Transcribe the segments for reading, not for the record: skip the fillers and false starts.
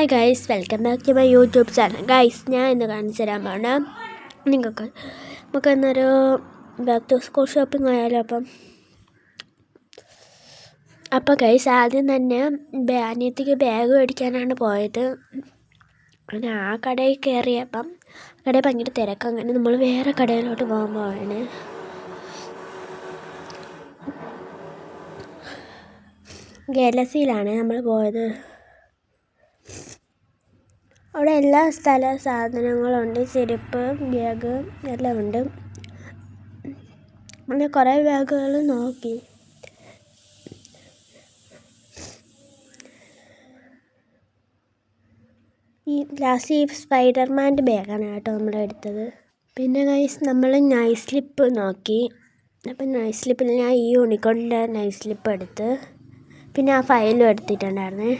Hi guys, welcome back to my YouTube channel. Guys, ഞാൻ ഇന്ന് കാണിച്ചു തരാൻ പോണ നിങ്ങൾക്ക് നമുക്ക് ഇന്നൊരു ബാക്ക് ടു സ്കൂൾ ഷോപ്പിംഗ് ആയാലോ. അപ്പം ഗൈസ്, ആദ്യം തന്നെ അനിയത്തിക്ക് ബാഗ് മേടിക്കാനാണ് പോയത്. അങ്ങനെ ആ കടയിൽ കയറിയപ്പം കടയിൽ ഭയങ്കര തിരക്ക്. അങ്ങനെ നമ്മൾ വേറെ കടയിലോട്ട് പോകാൻ പോവാണ്. ഗാലക്സിയിലാണ് നമ്മൾ പോയത്. അവിടെ എല്ലാ സാധനങ്ങളുണ്ട്. ചെരുപ്പ്, ബാഗ് എല്ലാം ഉണ്ട്. അങ്ങനെ കുറേ ബാഗുകൾ നോക്കി. ലാസ്റ്റ് ഈ സ്പൈഡർമാൻ്റെ ബാഗാണ് കേട്ടോ നമ്മൾ എടുത്തത്. പിന്നെ ഗൈസ്, നമ്മൾ നൈസ് സ്ലിപ്പ് നോക്കി. അപ്പം നൈസ് സ്ലിപ്പിൽ ഞാൻ ഈ യൂണിക്കോണിൻ്റെ നൈസ് സ്ലിപ്പ് എടുത്ത്, പിന്നെ ആ ഫയലും എടുത്തിട്ടുണ്ടായിരുന്നേ.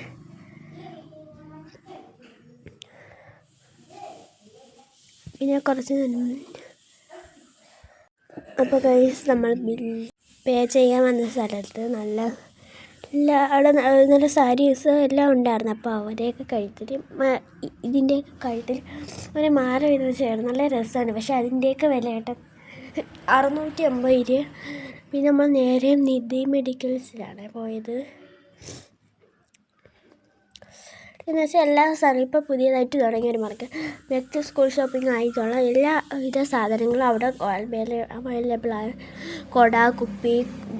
പിന്നെ കുറച്ച് അപ്പോൾ ഗൈസ്, നമ്മൾ പേ ചെയ്യാൻ വന്ന സ്ഥലത്ത് അവിടെ നല്ല സാരീസ് എല്ലാം ഉണ്ടായിരുന്നു. അപ്പോൾ അവരെയൊക്കെ ഇതിൻ്റെയൊക്കെ കഴുത്തിൽ ഒരു മാല വിതച്ചായിരുന്നു. നല്ല രസമാണ്. പക്ഷെ അതിൻ്റെയൊക്കെ വില കേട്ടോ 650 രൂപ. പിന്നെ നമ്മൾ നേരെ നിധി മെഡിക്കൽസിലാണ് പോയത്. എന്ന് വെച്ചാൽ എല്ലാ സാധനവും ഇപ്പോൾ പുതിയതായിട്ട് തുടങ്ങിയൊരു market. Back to school shopping ആയിട്ടുള്ള എല്ലാവിധ സാധനങ്ങളും അവിടെ അവൈലബിളാണ്. കുട, കുപ്പി,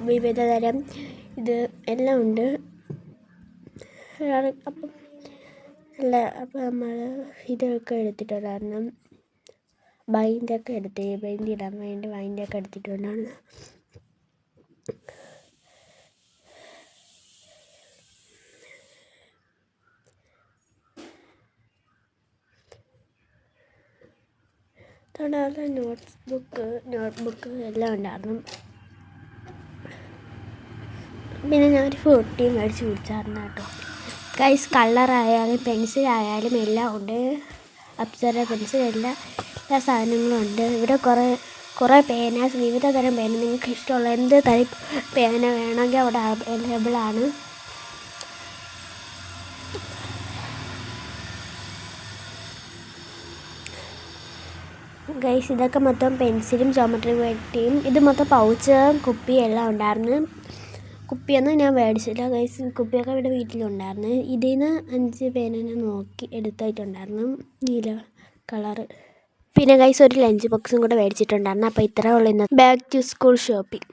വിവിധ തരം ഇത് എല്ലാം ഉണ്ട്. അപ്പം നമ്മൾ ഇതൊക്കെ എടുത്തിട്ടുണ്ടായിരുന്നു. ബൈൻഡൊക്കെ ബൈൻഡിടാൻ വേണ്ടി ബൈൻഡൊക്കെ എടുത്തിട്ടുണ്ടായിരുന്നു. തുടർന്ന് നോട്ട്ബുക്ക് എല്ലാം ഉണ്ടായിരുന്നു. പിന്നെ ഞാനൊരു ഫ്രൂട്ടി മേടിച്ച് കുടിച്ചായിരുന്നു കേട്ടോ. ഗൈസ്, കളറായാലും പെൻസിലായാലും എല്ലാം ഉണ്ട്. അപ്സര പെൻസിൽ എല്ലാ സാധനങ്ങളും ഉണ്ട്. ഇവിടെ കുറേ പേന, വിവിധ തരം പേന. നിങ്ങൾക്ക് ഇഷ്ടമുള്ള എന്ത് തരം പേന വേണമെങ്കിൽ അവിടെ അവൈലബിളാണ്. ഗൈസ്, ഇതൊക്കെ മൊത്തം പെൻസിലും ജോമെട്രി പെട്ടിയും. ഇത് മൊത്തം പൗച്ച്, കുപ്പി എല്ലാം ഉണ്ടായിരുന്നു. കുപ്പിയൊന്നും ഞാൻ മേടിച്ചില്ല ഗൈസ്. കുപ്പിയൊക്കെ ഇവിടെ വീട്ടിലുണ്ടായിരുന്നു. ഇതിൽ നിന്ന് 5 പേന ഞാൻ നോക്കി എടുത്തായിട്ടുണ്ടായിരുന്നു, നീല കളറ്. പിന്നെ ഗൈസ്, ഒരു ലഞ്ച് ബോക്സും കൂടെ മേടിച്ചിട്ടുണ്ടായിരുന്നു. അപ്പോൾ ഇത്രേ ഉള്ളൂ ഇന്ന് ബാക്ക് ടു സ്കൂൾ ഷോപ്പിംഗ്.